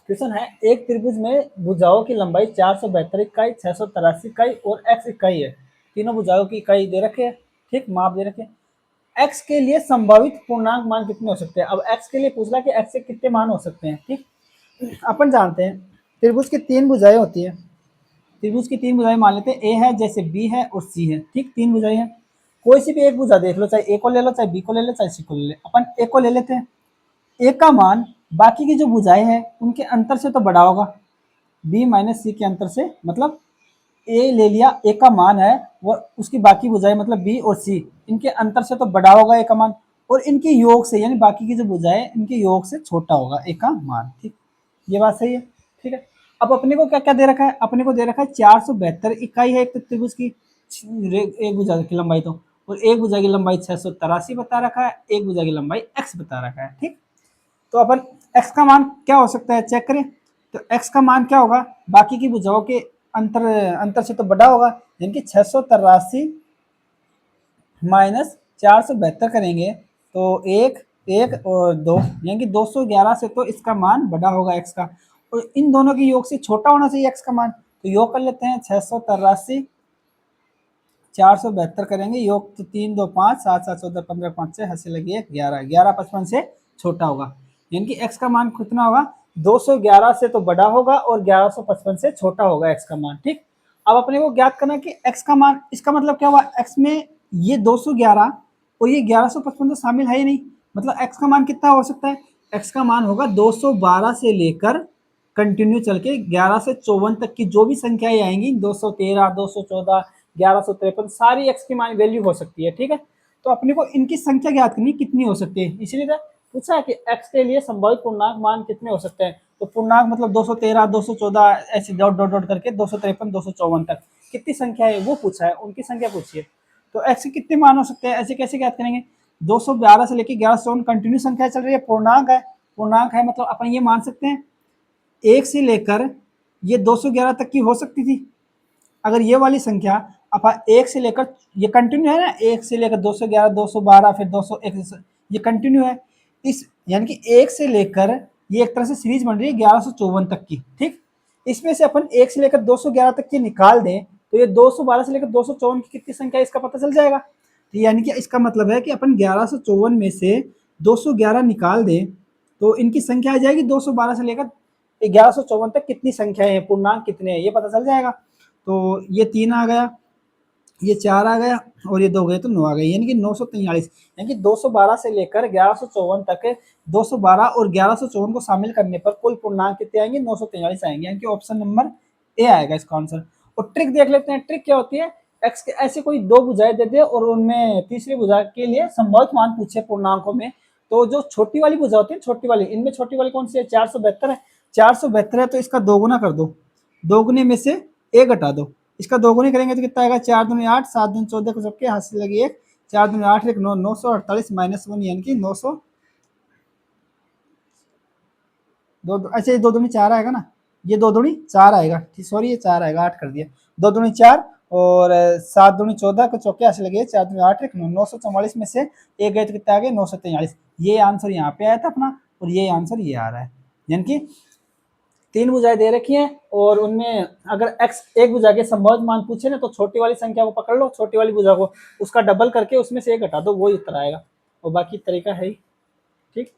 Question है, एक त्रिभुज में भुजाओं की लंबाई 472 इकाई, 683 इकाई और x इकाई है। तीनों भुजाओं की इकाई दे रखे हैं, ठीक, माप दे रखे हैं। x के लिए संभावित पूर्णांक मान कितने हो सकते हैं? अब x के लिए पूछ रहा कि x के कितने मान हो सकते हैं, ठीक। अपन जानते हैं त्रिभुज की तीन भुजाएं होती है। त्रिभुज की तीन भुजाएं मान लेते हैं, a है, जैसे b है और c है, ठीक, तीन भुजाएं हैं। कोई सी भी एक भुजा देख लो, चाहे a को ले लो, चाहे b को ले लो, चाहे c को ले लो। अपन a को ले लेते हैं। ए का मान बाकी की जो भुजाएं हैं उनके अंतर से तो बड़ा होगा, बी माइनस सी के अंतर से, मतलब ए ले लिया, ए का मान है वो, उसकी बाकी भुजाएं मतलब बी और सी, इनके अंतर से तो बड़ा होगा ए का मान, और इनके योग से यानी बाकी की जो भुजाएं इनके योग से छोटा होगा ए का मान, ठीक। ये बात सही है, ठीक है। अब अपने को क्या क्या दे रखा है? अपने को दे रखा है 472 इकाई है एक त्रिभुज की, एक भुजा की लंबाई तो, और एक भुजा की लंबाई 683 बता रखा है, एक भुजा की लंबाई x बता रखा है, ठीक। तो अपन x का मान क्या हो सकता है चेक करें। तो x का मान क्या होगा? बाकी की भुजाओं के अंतर से तो बड़ा होगा, यानी कि 683 माइनस 472 करेंगे तो एक एक और दो, यानी कि 211 से तो इसका मान बड़ा होगा x का, और इन दोनों के योग से छोटा होना चाहिए x का मान। तो योग कर लेते हैं, 683 472 करेंगे योग, तो 3 2 5 7 7 14 15 5 6 हंसी लगी 11 11 55 से छोटा होगा, यानी कि x का मान कितना होगा? 211 से तो बड़ा होगा और 1155 से छोटा होगा x का मान, ठीक। अब अपने को ज्ञात करना कि x का मान, इसका मतलब क्या हुआ? x में ये 211 और ये 1155 तो शामिल है ही नहीं, मतलब x का मान कितना हो सकता है? x का मान होगा 212 से लेकर कंटिन्यू चल के 11 से 54 तक की जो भी संख्याएं आएंगी, 213 214 1153, सारी x की मान वैल्यू हो सकती है, ठीक है। तो अपने को इनकी संख्या ज्ञात करनी कितनी हो सकती है, इसीलिए पूछा है कि x के लिए संभावित पूर्णांक मान कितने हो सकते हैं। तो पूर्णांक मतलब 213 214 ऐसे डॉट डॉट डॉट करके 253 254 तक कितनी संख्या है वो पूछा है, उनकी संख्या पूछिए। तो x के कितने मान हो सकते हैं, ऐसे कैसे ज्ञात करेंगे? 212 से लेकर 1154 कंटिन्यू संख्या चल रही है, पूर्णांक है, पूर्णांक है मतलब अपन ये मान सकते हैं एक से लेकर ये 211 तक की हो सकती थी। अगर ये वाली संख्या अपन एक से लेकर, ये कंटिन्यू है ना, एक से लेकर 211 212 फिर 201, ये कंटिन्यू है, इस यानी कि एक से लेकर ये एक तरह से सीरीज बन रही है 1154 तक की, ठीक। इसमें से अपन एक से लेकर 211 तक की निकाल दें तो ये 212 से लेकर 254 की कितनी संख्या इसका पता चल जाएगा। तो यानी कि इसका मतलब है कि अपन 1154 में से 211 निकाल दें तो इनकी संख्या आ जाएगी 212 से लेकर 1154 तक कितनी संख्याएं हैं, पूर्णांक कितने हैं, ये पता चल जाएगा। तो ये 3 आ गया, ये 4 आ गया और ये 2 गए तो 9 आ गई, यानी कि 943, यानी कि 212 से लेकर 1154 तक 212 और 1154 को शामिल करने पर कुल पूर्णांक कितने आएंगे? 943 आएंगे, यानी कि ऑप्शन नंबर ए आएगा इसका आंसर। और ट्रिक देख लेते हैं, ट्रिक क्या होती है? एक्स के ऐसे कोई दो भुजाएं दे दे और उनमें तीसरी भुजा के लिए संभावित मान पूछे पूर्णांकों में, तो जो छोटी वाली भुजा होती है, छोटी वाली, इनमें छोटी वाली कौन सी है? 472 है, 472 है तो इसका दोगुना कर दो, दोगुने में से ए घटा दो, इसका दोगुनी करेंगे तो कितना आएगा? 4 दूनी 8 7 दूनी 14 को सबके हाथ से लगी एक, 4 दूनी 8 एक 9 948 माइनस 1 यानी कि 900 दो, अच्छा ये 2 दूनी 4 आएगा ना, ये 2 दूनी 4 आएगा, ठीक, सॉरी ये 4 आएगा, 8 कर दिया, 2 दूनी 4 और 7 दूनी 14 को चौके हाथ से लगी 4 दूनी 8 एक 944 में से एक गए तो कितना आ गया? 943। ये आंसर यहाँ पे आया था अपना, और ये आंसर ये आ रहा है, यानी कि तीन भुजाएं दे रखी हैं और उनमें अगर x एक भुजा के संभावित मान पूछे ना तो छोटी वाली संख्या को पकड़ लो, छोटी वाली भुजा को, उसका डबल करके उसमें से एक घटा दो, वही उत्तर आएगा, और बाकी तरीका है ही, ठीक।